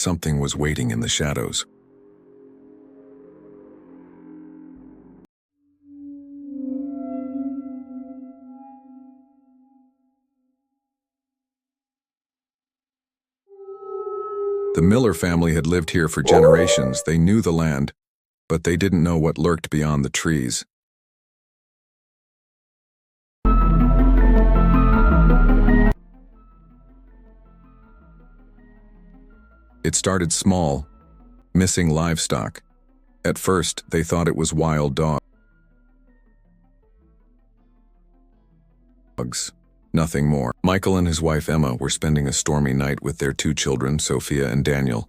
something was waiting in the shadows. The Miller family had lived here for generations. They knew the land, but they didn't know what lurked beyond the trees. It started small, missing livestock. At first, they thought it was wild dogs. Nothing more. Michael and his wife Emma were spending a stormy night with their 2 children, Sophia and Daniel,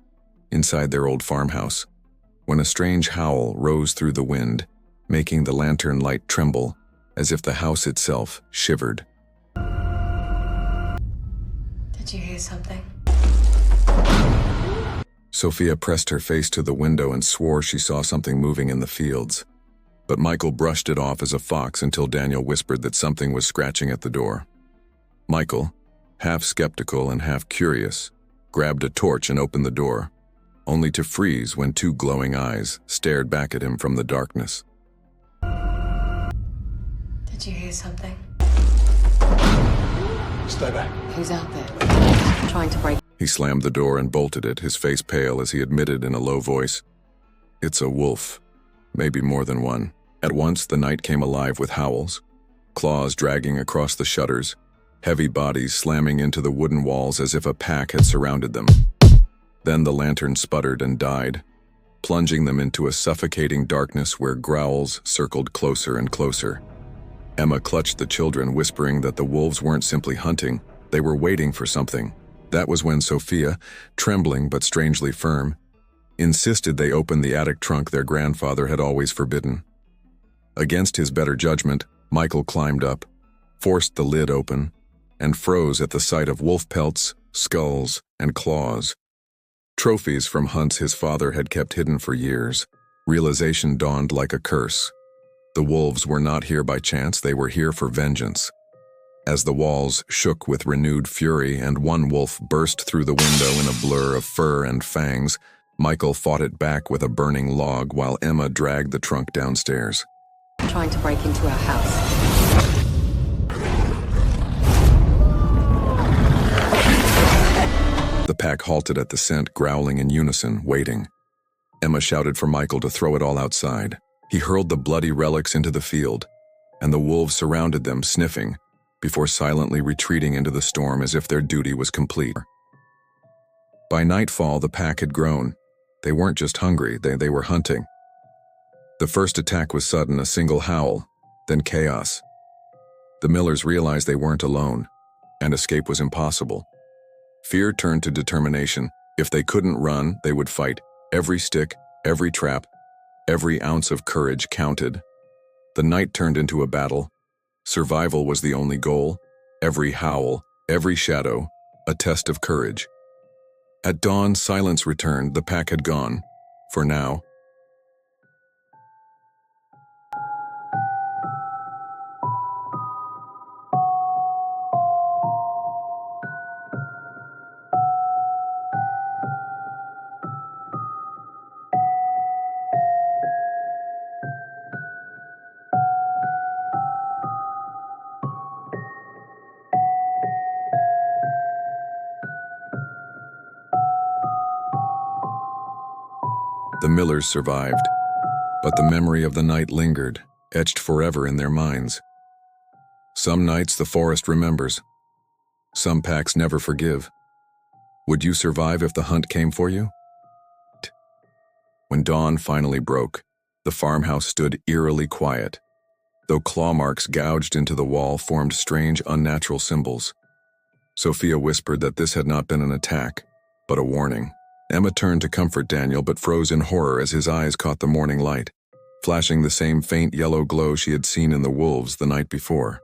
inside their old farmhouse, when a strange howl rose through the wind, making the lantern light tremble, as if the house itself shivered. Did you hear something? Sophia pressed her face to the window and swore she saw something moving in the fields. But Michael brushed it off as a fox until Daniel whispered that something was scratching at the door. Michael, half skeptical and half curious, grabbed a torch and opened the door, only to freeze when 2 glowing eyes stared back at him from the darkness. Did you hear something? Stay back. Who's out there? Trying to break. He slammed the door and bolted it, his face pale as he admitted in a low voice, "It's a wolf, maybe more than one." At once, the night came alive with howls, claws dragging across the shutters, heavy bodies slamming into the wooden walls as if a pack had surrounded them. Then the lantern sputtered and died, plunging them into a suffocating darkness where growls circled closer and closer. Emma clutched the children, whispering that the wolves weren't simply hunting, they were waiting for something. That was when Sophia, trembling but strangely firm, insisted they open the attic trunk their grandfather had always forbidden. Against his better judgment, Michael climbed up, forced the lid open, and froze at the sight of wolf pelts, skulls, and claws. Trophies from hunts his father had kept hidden for years. Realization dawned like a curse. The wolves were not here by chance, they were here for vengeance. As the walls shook with renewed fury and one wolf burst through the window in a blur of fur and fangs, Michael fought it back with a burning log while Emma dragged the trunk downstairs. Trying to break into our house. The pack halted at the scent, growling in unison, waiting. Emma shouted for Michael to throw it all outside. He hurled the bloody relics into the field, and the wolves surrounded them, sniffing, before silently retreating into the storm as if their duty was complete. By nightfall, the pack had grown. They weren't just hungry, they were hunting. The first attack was sudden, a single howl, then chaos. The Millers realized they weren't alone, and escape was impossible. Fear turned to determination. If they couldn't run, they would fight. Every stick, every trap, every ounce of courage counted. The night turned into a battle. Survival was the only goal. Every howl, every shadow, a test of courage. At dawn, silence returned. The pack had gone. For now. The Millers survived, but the memory of the night lingered, etched forever in their minds. Some nights the forest remembers. Some packs never forgive. Would you survive if the hunt came for you? When dawn finally broke, the farmhouse stood eerily quiet, though claw marks gouged into the wall formed strange, unnatural symbols. Sophia whispered that this had not been an attack, but a warning. Emma turned to comfort Daniel but froze in horror as his eyes caught the morning light, flashing the same faint yellow glow she had seen in the wolves the night before.